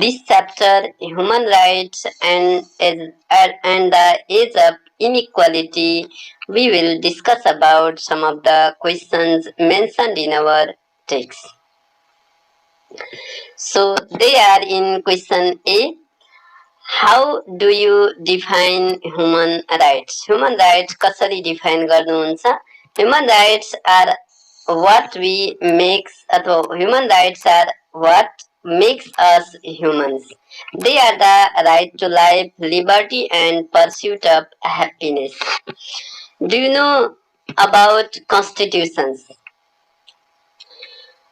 This chapter, Human Rights and the Age of Inequality, we will discuss about some of the questions mentioned in our text. So they are in question A. How do you define human rights? Human rights कसरी define गर्नुहुन्छ? Human rights are what we makes अथवा human rights are what makes us humans. They are the right to life, liberty and pursuit of happiness. Do you know about constitutions?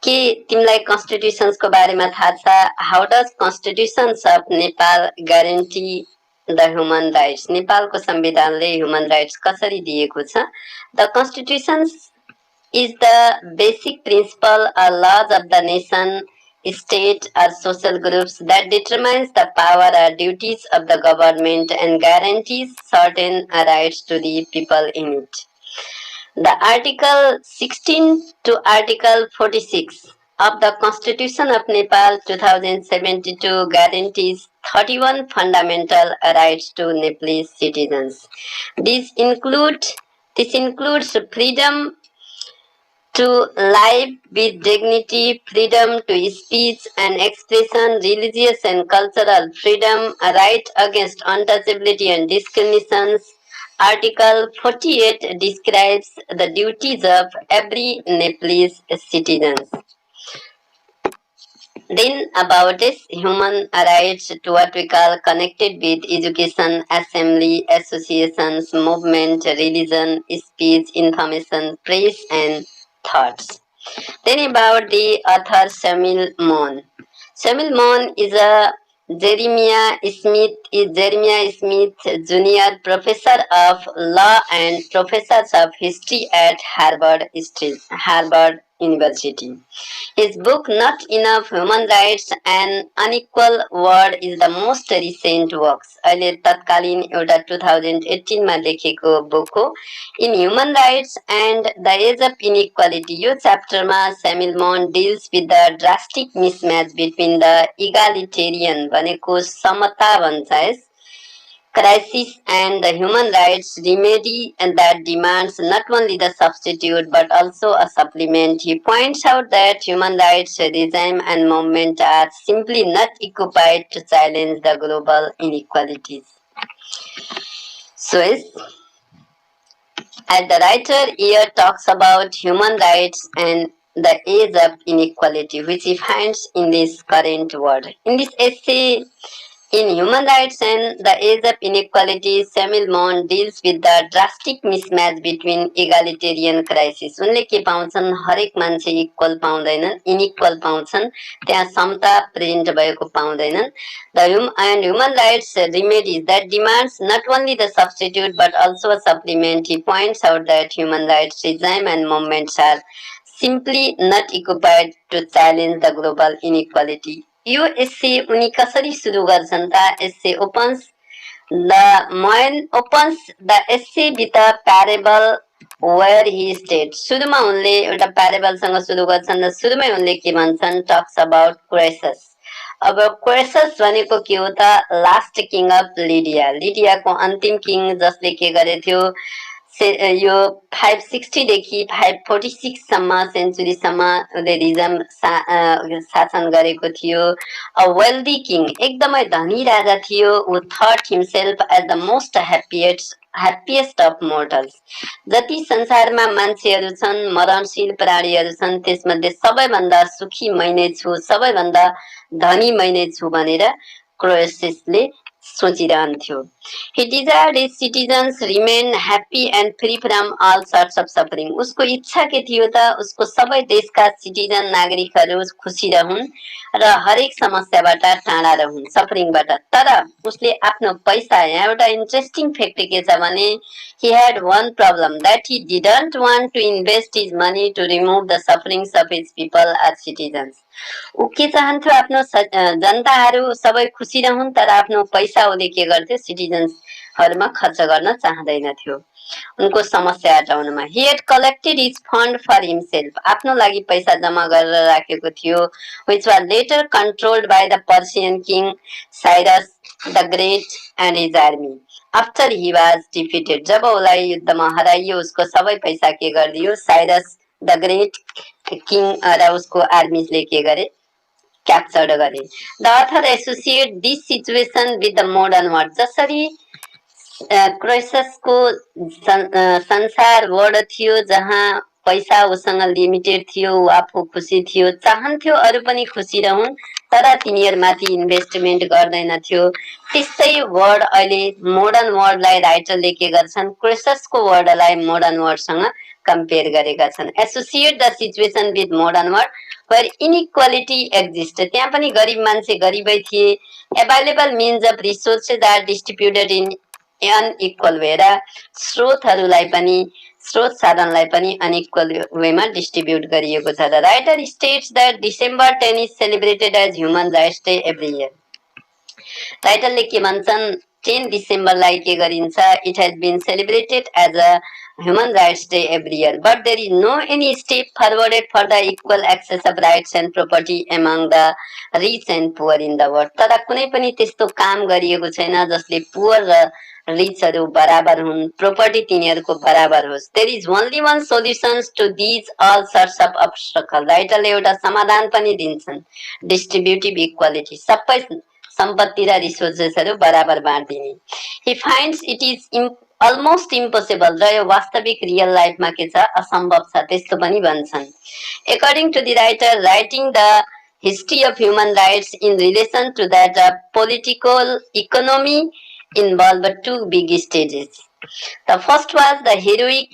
के तिमीलाई कन्स्टिट्युसन्सको बारेमा थाहा छ? How does constitutions of Nepal guarantee the human rights? नेपालको संविधानले human rights कसरी दिएको छ? The constitutions is the basic principle or laws of the nation, state or social groups that determines the power or duties of the government and guarantees certain rights to the people in it. The Article 16 to Article 46 of the Constitution of Nepal 2072 guarantees 31 fundamental rights to Nepalese citizens. This includes freedom to life with dignity, freedom to speech and expression, religious and cultural freedom, a right against untouchability and discriminations. Article 48 describes the duties of every Nepalese citizen. Then about this human rights to what we call connected with education, assembly, associations, movement, religion, speech, information, press and thoughts. Then about the author Samuel Mon. Samuel Mon is a Jeremiah Smith Junior Professor of Law and Professor of History at Harvard University. His book Not Enough Human Rights and Unequal World is the most recent works. अहिले तत्कालीन एउटा 2018 मा लेखेको book हो. In Human Rights and the Age of Inequality, यो च्याप्टरमा Samuel Mon deals with the drastic mismatch between the egalitarian भनेको समता भन्छ crisis and the human rights remedy and that demands not only the substitute but also a supplement. He points out that human rights regime and movement are simply not equipped to challenge the global inequalities. So as the writer here talks about human rights and the age of inequality which he finds in this current world. In this essay, in Human Rights and the Age of Inequality, Samuel Mon deals with the drastic mismatch between egalitarian crisis. उनले के पाउँछन्? हरेक मान्छे equal पाउँदैनन्, inequal पाउँछन्, त्यहाँ समता present भएको पाउँदैनन्. And human rights remedies that demands not only the substitute but also a supplement. He points out that human rights regime and movements are simply not equipped to challenge the global inequality. यो एस्से उनी कसरी सुरु गर्छन् त? एस्से opens the essay with a parable where he states. सुरुमा उनले एउटा प्यारेबल सँग सुरु गर्छन् र सुरुमै उनले के भन्छन्? Talks about Croesus. अब Croesus भनेको के हो त? Last king of Lydia. लिडियाको अन्तिम किङ जसले के गरेथ्यो? यो 560 देखि 546 सम्म सेन्चुरीसम्म उनले रिजम शासन गरेको थियो. अ वेल्दी किङ, एकदमै धनी राजा थियो. who thought himself as the most happiest of mortals. जति संसारमा मान्छेहरू छन्, मरणशील प्राणीहरू छन्, त्यसमध्ये सबैभन्दा सुखी मै नै छु, सबैभन्दा धनी मै नै छु भनेर क्रोएसिसले सोचिरहन्थ्यो. He desired his citizens remain happy and free from all sorts of suffering. उसको इच्छा के थियो त? उसको सबै देशका सिटिजन नागरिकहरू खुसी रहन् र हरेक समस्याबाट टाढा रहन्, सफरिङबाट. तर उसले आफ्नो पैसा, यहाँ एउटा इन्ट्रेस्टिङ फ्याक्ट के छ भने he had one problem that he didn't want to invest his money to remove the sufferings of his people as citizens. ऊ के चाहन्थ्यो? आफ्नो जनताहरू सबै खुसी रहन्, तर आफ्नो पैसा उसले के गर्थ्यो? सिटिजन्सहरुमा खर्च गर्न चाहदैन थियो. उनको समस्या हटाउनमा। He had collected his fund for himself. आफ्नो लागि पैसा जम्मा गरेर राखेको थियो, which was later controlled by the Persian king Cyrus the Great and his army. After he was defeated, जब उसलाई युद्धमा हराइयो उसको सबै पैसा के गरिदियो साइरस द ग्रेट किङ र उसको आर्मीले के गरे क्याप्चर्ड गरे। The author associate this situation with the modern world. जसरी क्राइसिसको संसार वर्ड थियो जहाँ पैसा उसँग लिमिटेड थियो, ऊ आफू खुसी थियो, चाहन्थ्यो अरू पनि खुसी रहन् तर तिनीहरूमाथि इन्भेस्टमेन्ट गर्दैनथ्यो। त्यस्तै वर्ड अहिले मोडर्न वर्डलाई राइटरले के गर्छन्, क्राइसिसको वर्डलाई मोडर्न वर्डसँग कम्पेयर गरेका छन्। Associate the situation with modern word where inequality exists. त्यहाँ पनि गरिब मान्छे गरिबै थिए। Available means of resources are distributed in unequal way र स्रोतहरूलाई पनि स्रोत साधनलाई पनि अनइक्वल वेमा डिस्ट्रिब्युट गरिएको छ। The writer states that December 10 is celebrated as human rights day every year. राइटरले के भन्छन्, 10 डिसेम्बरलाई के गरिन्छ, it has been celebrated as a human rights day every year, but there is no any step forwarded for the equal access of rights and property among the rich and poor in the world. तर कुनै पनि त्यस्तो काम गरिएको छैन जसले poor र रिचहरू बराबर हुन्, प्रोपर्टी तिनीहरूको बराबर होस्। There is only one solutions to these all sorts of obstacles. राइटरले एउटा समाधान पनि दिन्छन्, डिस्ट्रिब्युटिभ इक्वालिटी, सबै सम्पत्ति र रिसोर्सेसहरू बराबर बाँडिदिने। He finds it is almost impossible र यो वास्तविक रियल लाइफमा के छ, असम्भव छ, त्यस्तो पनि भन्छन्। According to the writer, writing the history of human rights in relation to that political economy involved two big stages. The first was the heroic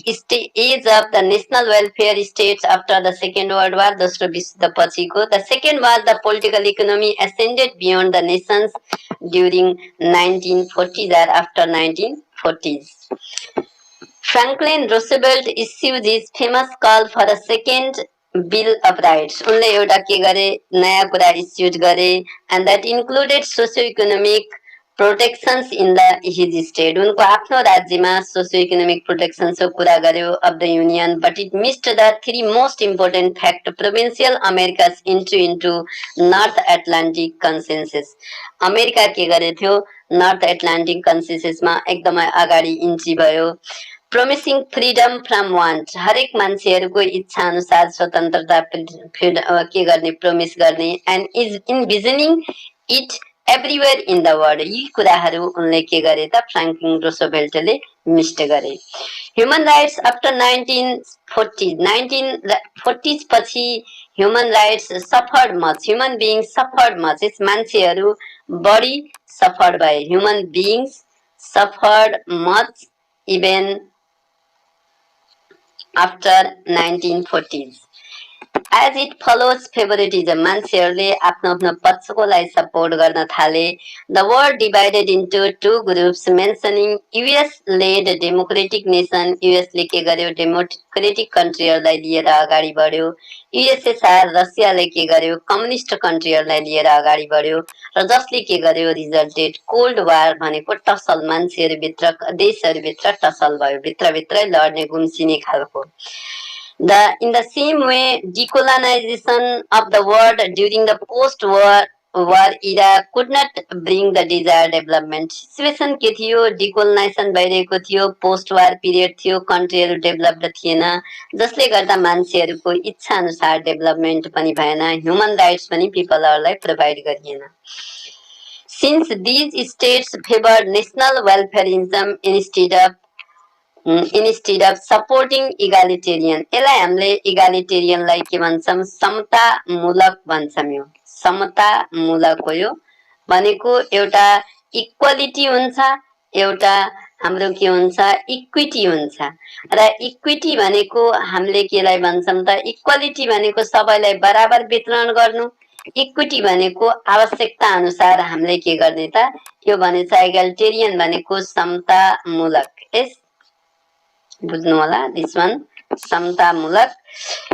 age of the national welfare states after the Second World War, दोस्रो विश्वयुद्धपछिको। The second was the political economy ascended beyond the nations during 1940s or after 1940s. Franklin Roosevelt issued his famous call for a second Bill of Rights. उनले एउटा के गरे, नयाँ कुरा issued गरे, and that included socio-economic protections in the his state. उनको आफ्नो राज्यमा socio-economic protections को कुरा गर्यो of the union, but it missed the three most important fact: provincial America's entry into North Atlantic Consensus. America के गरे थियो, नर्थ एटलान्टिक कन्सेन्ससमा एकदमै अगाडि इन्ट्री भयो। प्रोमिसिङ फ्रिडम फ्रम वान्ट, हरेक मान्छेहरूको इच्छा अनुसार स्वतन्त्रता के गर्ने प्रोमिस गर्ने, and is envisioning it everywhere in the world. यी कुराहरू उनले के गरे त, फ्राङ्कलिन रोosevelt मिस्ट गरे। ह्युमन राइट्स आफ्टर 1940 पछि human rights suffered much, human being suffered much, मान्छेहरू बढी सफर्ड भए। Human beings suffered much even after 1940s. As it follows favoritism, मान्छेहरूले आफ्नो आफ्नो पक्षकोलाई सपोर्ट गर्न थाले। The world divided into two groups, mentioning US-led democratic nation, US ले के गर्यो, डेमोक्रेटिक कन्ट्रीहरूलाई लिएर अगाडि बढ्यो। USSR रसियाले के गर्यो, कम्युनिस्ट कन्ट्रीहरूलाई लिएर अगाडि बढ्यो र जसले के गर्यो, रिजल्टेड कोल्ड वार भनेको टसल, मान्छेहरूभित्र देशहरूभित्र टसल भयो, भित्रभित्रै लड्ने गुम्सिने खालको। In the same way, decolonization of the world during the post-war era could not bring the desired development. Situation के थियो, डिकोलोनाइजेसन भइरहेको थियो, पोस्ट वार पिरियड थियो, कन्ट्रीहरू डेभलप्ड थिएन, जसले गर्दा मान्छेहरूको इच्छा अनुसार डेभलपमेन्ट पनि भएन, ह्युमन राइट्स पनि पिपलहरूलाई प्रोभाइड गरिएन। Since these states favored national welfareism instead of supporting egalitarian, यसलाई हामीले egalitarianलाई के भन्छौँ, समतामूलक भन्छौँ। यो समतामूलक हो, यो भनेको एउटा इक्वालिटी हुन्छ, एउटा हाम्रो के हुन्छ, इक्विटी हुन्छ। र इक्विटी भनेको हामीले केलाई भन्छौँ त, इक्वालिटी भनेको सबैलाई बराबर वितरण गर्नु, इक्विटी भनेको आवश्यकता अनुसार हामीले के गर्ने त, यो भनेछ एगलिटेरियन भनेको समतामूलक। यस बुझ्नु होला, दिस वान समतामूलक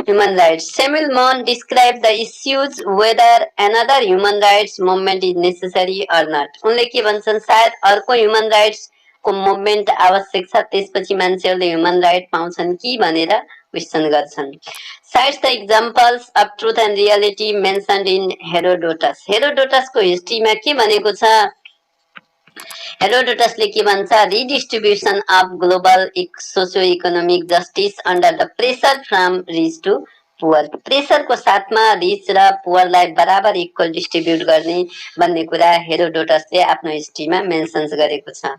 human rights. Samuel Mon described the issues whether another human rights movement is necessary or not. उनले के भन्छन्, सायद अर्को human rights को मुभमेन्ट आवश्यक छ, त्यसपछि मान्छेहरूले ह्युमन राइट पाउँछन् कि भनेर क्वेसन गर्छन्। Cites the examples of truth and reality mentioned in Herodotus. हेरोडोटसको हिस्ट्रीमा के भनेको छ? हेरोडोटसले के भन्छ? Redistribution of global socio economic justice under the pressure from rich to poor. प्रेसरको साथमा रिच र पुअरलाई बराबर इक्वल डिस्ट्रिब्युट गर्ने भन्ने कुरा हेरोडोटसले आफ्नो हिस्ट्रीमा मेन्सन्स गरेको छ।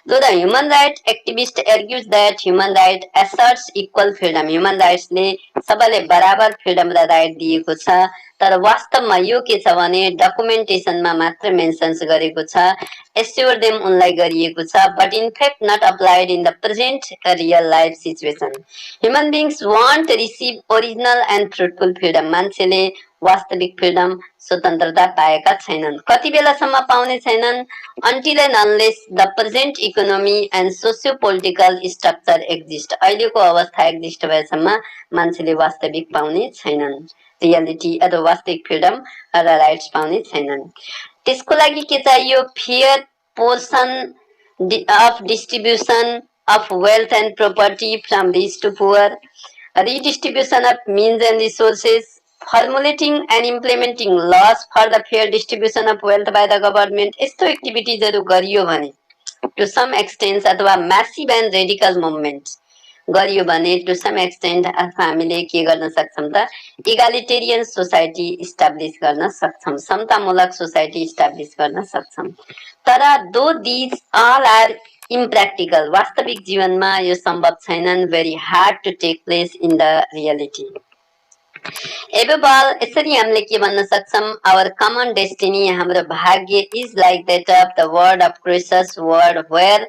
Though the human right activist argues that human right asserts equal freedom. Human राइट्सले सबैले बराबर फ्रिडम र राइट दिएको छ, तर वास्तवमा यो के छ भने डकुमेन्टेसनमा मात्र मेन्सन्स गरेको छ, एस्योर देम उनलाई गरिएको छ, but in fact not applied in the present real life situation. Human beings want receive original and fruitful freedom. मान्छेले वास्तविक फ्रिडम स्वतन्त्रता पाएका छैनन्। कति बेलासम्म पाउने छैनन्? Until and unless the present economy and socio political structure exist. अहिलेको अवस्था एक्जिस्ट भएसम्म मान्छेले वास्तविक पाउने छैनन्, रियालिटी अथवा वास्तविक फ्रिडम र राइट्स पाउने छैनन्। त्यसको लागि के चाहियो? Fair portion of distribution of wealth and property from rich to poor, redistribution of means and resources, formulating and implementing laws for the fair distribution of wealth by the government। यस्तो एक्टिभिटिजहरू गरियो भने to some extent अथवा massive and radical movement गरियो भने to some extent हामीले के गर्न सक्छौँ त? इगालिटेरियन सोसाइटी इस्टाब्लिस गर्न सक्छौँ, समतामूलक सोसाइटी इस्टाब्लिस गर्न सक्छौँ। तर दो दिज अल आर इम्प्र्याक्टिकल, वास्तविक जीवनमा यो सम्भव छैनन्, very hard to take place in the reality. Above यसरी हामीले के भन्न सक्छौँ? आवर कमन डेस्टिनी, हाम्रो भाग्य is like that of the world of Croesus world where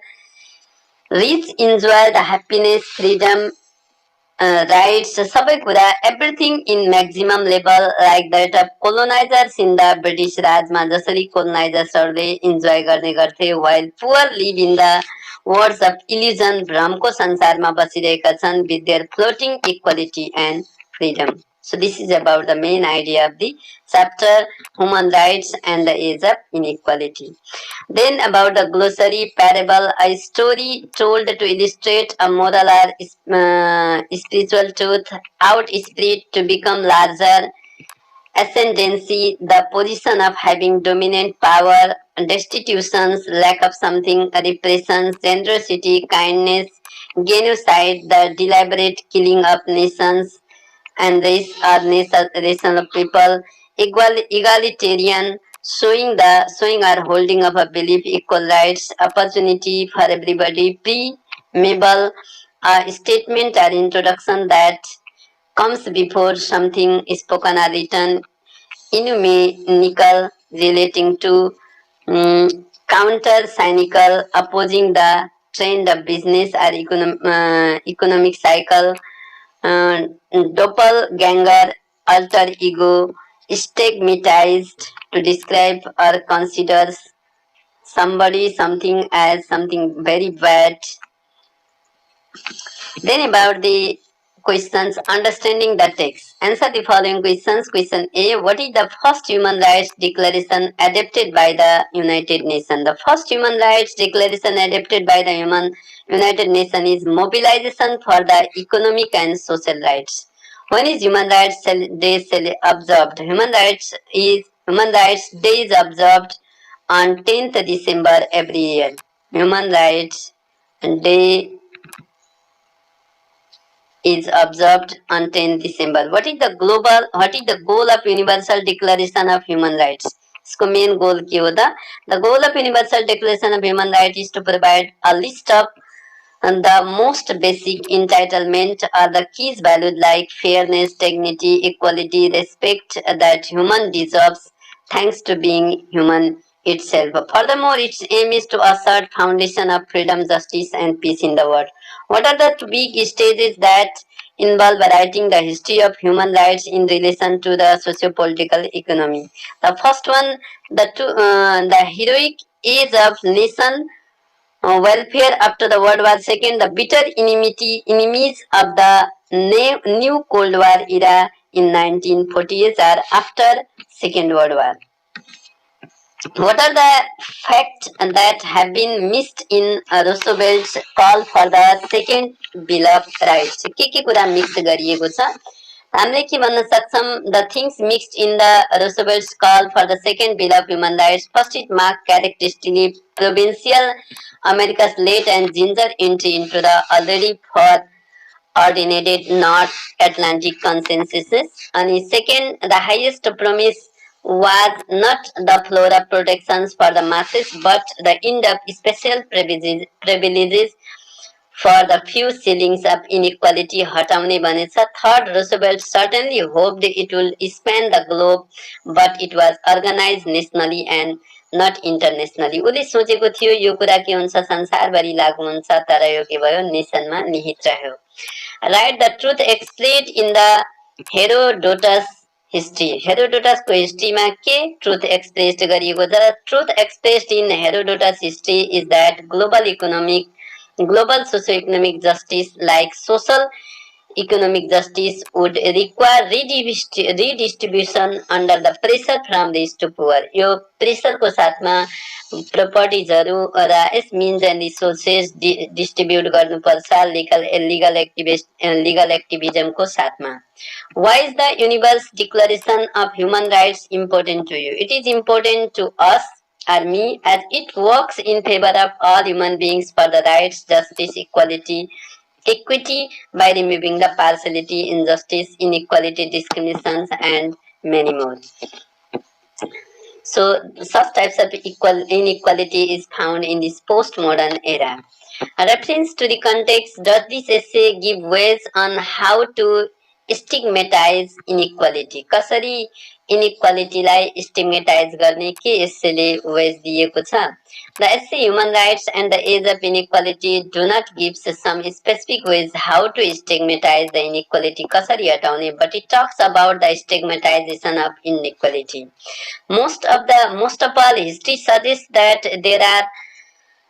rich enjoy the happiness, freedom, rights, सबै कुरा, everything in maximum level, like that of colonizers in the British राजमा जसरी कोलोनाइजर्सहरूले इन्जोय गर्ने गर्थे, while poor live in the words of illusion, भ्रमको संसारमा बसिरहेका छन्, with their floating equality and freedom. So this is about the main idea of the chapter, human rights and the age of inequality. Then about the glossary, parable, a story told to illustrate a moral or spiritual truth, outspread to become larger, ascendancy, the position of having dominant power, destitutions, lack of something, repressions, generosity, kindness, genocide, the deliberate killing of nations and race or nation of people, egalitarian, showing or holding of a belief, equal rights, opportunity for everybody, preamble, a statement or introduction that comes before something spoken or written, inumenical, relating to, counter cynical, opposing the trend of business or economic cycle, doppelganger, alter ego, stigmatized, to describe or considers somebody, something as something very bad. Then about the questions, understanding the text. Answer the following questions. Question A, what is the first human rights declaration adopted by the United Nations? The first human rights declaration adopted by the United Nations is mobilization for the economic and social rights. When is Human Rights Day observed? Human Rights Day is observed on 10th December every year. Human Rights Day is observed on 10th December. What is the goal of Universal Declaration of Human Rights? इसको main goal के होता? The goal of Universal Declaration of Human Rights is to provide a list of the most basic entitlement or the keys valued like fairness, dignity, equality, respect that human deserves thanks to being human itself. Furthermore, its aim is to assert foundation of freedom, justice and peace in the world. What are the big stages that involve writing the history of human rights in relation to the socio-political economy? The first one, the heroic age of nation welfare after the World War II, the bitter enemies of the new Cold War era in 1948 or after Second World War. What are the facts that have been missed in Roosevelt's call for the second Bill of Rights? के कुरा mix गरिएको छ हामीले के भन्न सक्छौं the things mixed in the Roosevelt's call for the second Bill of Human Rights. First, it marked characteristically provincial America's late and ginger entry into the already ordinated North Atlantic consensus. And second, the highest promise was not the flora protections for the masses, but the end of special privileges for the few ceilings of inequality हटाउने भनेछ. Third, Roosevelt certainly hoped it would span the globe, but it was organized nationally and not internationally. उसले सोचेको थियो यो कुरा के हुन्छ संसारभरि लागू हुन्छ, तर यो के भयो नेसनमा निहित रह्यो. Right, the truth explained in the Herodotus history. Herodotus को history मा के truth expressed गरिएको छ? Truth expressed in Herodotus history is that global socio-economic justice like social economic justice would require redistribution under the pressure from rich to poor. यो pressure को साथमा propertiesहरु र यस means and resources distribute गर्नुपर्छ legal activism को साथमा. Why is the Universal Declaration of Human Rights important to you? It is important to us or me as it works in favor of all human beings for the rights, justice, equity by removing the partiality, injustice, inequality, discriminations, and many more. So, such types of inequality is found in this postmodern era. A reference to the context, does this essay give ways on how to stigmatize inequality? कसरी inequality लाई stigmatize गर्ने के यसले ways दिएको छ? The essay Human Rights and the Age of Inequality do not give some specific ways how to stigmatize the inequality कसरी हटाउने, but it talks about the stigmatization of inequality. Most of all, history suggests that there are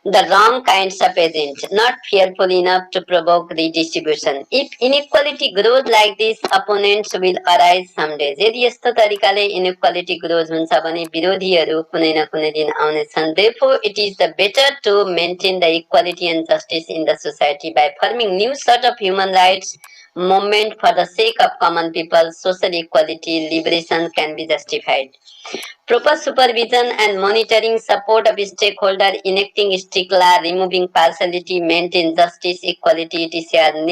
the wrong kinds of agents, not fearful enough to provoke redistribution. If inequality grows like this, opponents will arise some days. यदि यस्तो तरिकाले inequality grows हुन्छ भने विरोधीहरू कुनै न कुनै दिन आउनेछन्. Therefore, it is the better to maintain the equality and justice in the society by forming new sort of human rights movement for the sake of common people. Social equality, liberation can be justified. Proper supervision and monitoring, support of stakeholders, enacting strict law, removing partiality, maintain justice, equality, etc.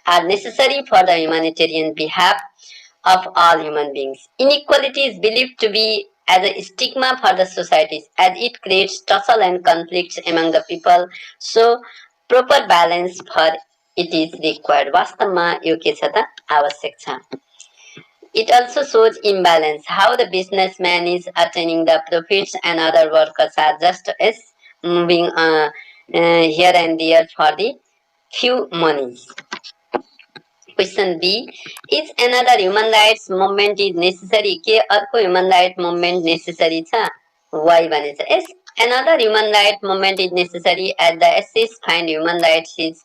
are necessary for the humanitarian behalf of all human beings. Inequality is believed to be as a stigma for the societies as it creates tussle and conflicts among the people. So, proper balance for it is required. वास्तवमा यो के छ त आवश्यक छ. It also shows imbalance, how the businessman is attaining the profits and other workers are just as moving here and there for the few monies. Question B, is another human rights movement is necessary? के अर्को human rights movement necessary छ? Why भनेछ? Yes, another human rights movement is necessary as the essays find human rights is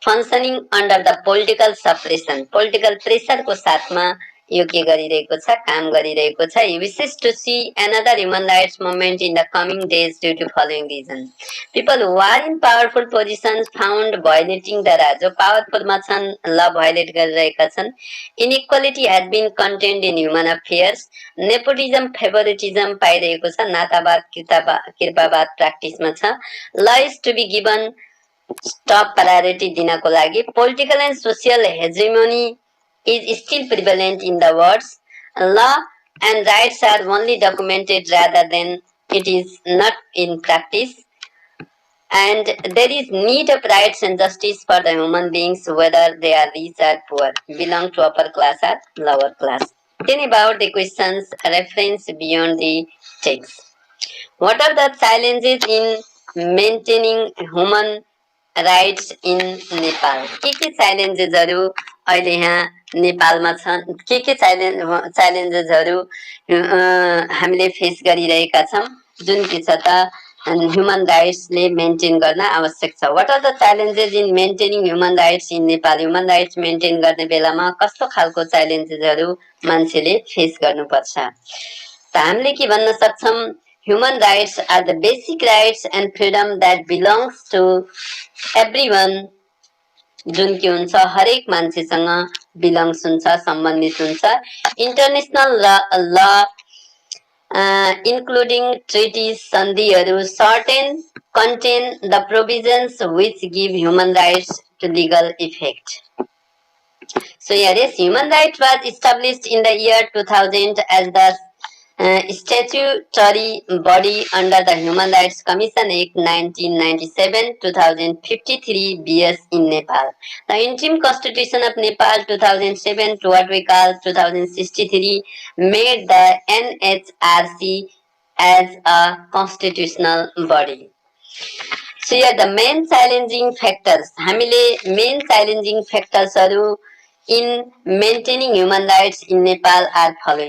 functioning under the political suppression. Political pressure को साथमा यो के गरिरहेको छ काम गरिरहेको छ. He wishes to see another human rights movement in the coming days due to following reasons. People who are in powerful positions found violating the law. जो powerful मा छन् ल violate गरिरहेका छन्. Inequality has been contained in human affairs. Nepotism, favoritism पाइरहेको छ. नातावाद, कृपावाद practice मा छ. Law is to be given top priority दिनको लागि. Political and social hegemony is still prevalent in the words. Law and rights are only documented rather than it is not in practice. And there is need of rights and justice for the human beings whether they are rich or poor, belong to upper class or lower class. Then about the questions reference beyond the text. What are the challenges in maintaining human rights in Nepal? के challengesहरु अहिले यहाँ नेपालमा छन्? के challengesहरु हामीले face गरिरहेका छौं जुन के छ त human rights ले maintain गर्न आवश्यक छ. What are the challenges in maintaining human rights in Nepal? Human rights maintain गर्ने बेलामा कस्तो खालको challengesहरु मान्छेले फेस गर्नुपर्छ? त हामीले के भन्न सक्छौं human rights are the basic rights and freedom that belongs to everyone जुन के हुन्छ हरेक मान्छेसँग बिलोङ्स हुन्छ सम्बन्धित हुन्छ इन्टरनेसनल ल including treaties सन्धिहरू certain contain the provisions which give human rights to legal effect. So here is human rights was established in the year 2000 as the statutory body under the Human Rights Commission Act 1997 2053 BS in Nepal. The interim constitution of Nepal 2007 to what we call 2063 made the NHRC as a constitutional body. So here the main challenging factors हामीले main challenging factors in maintaining human rights in Nepal are following.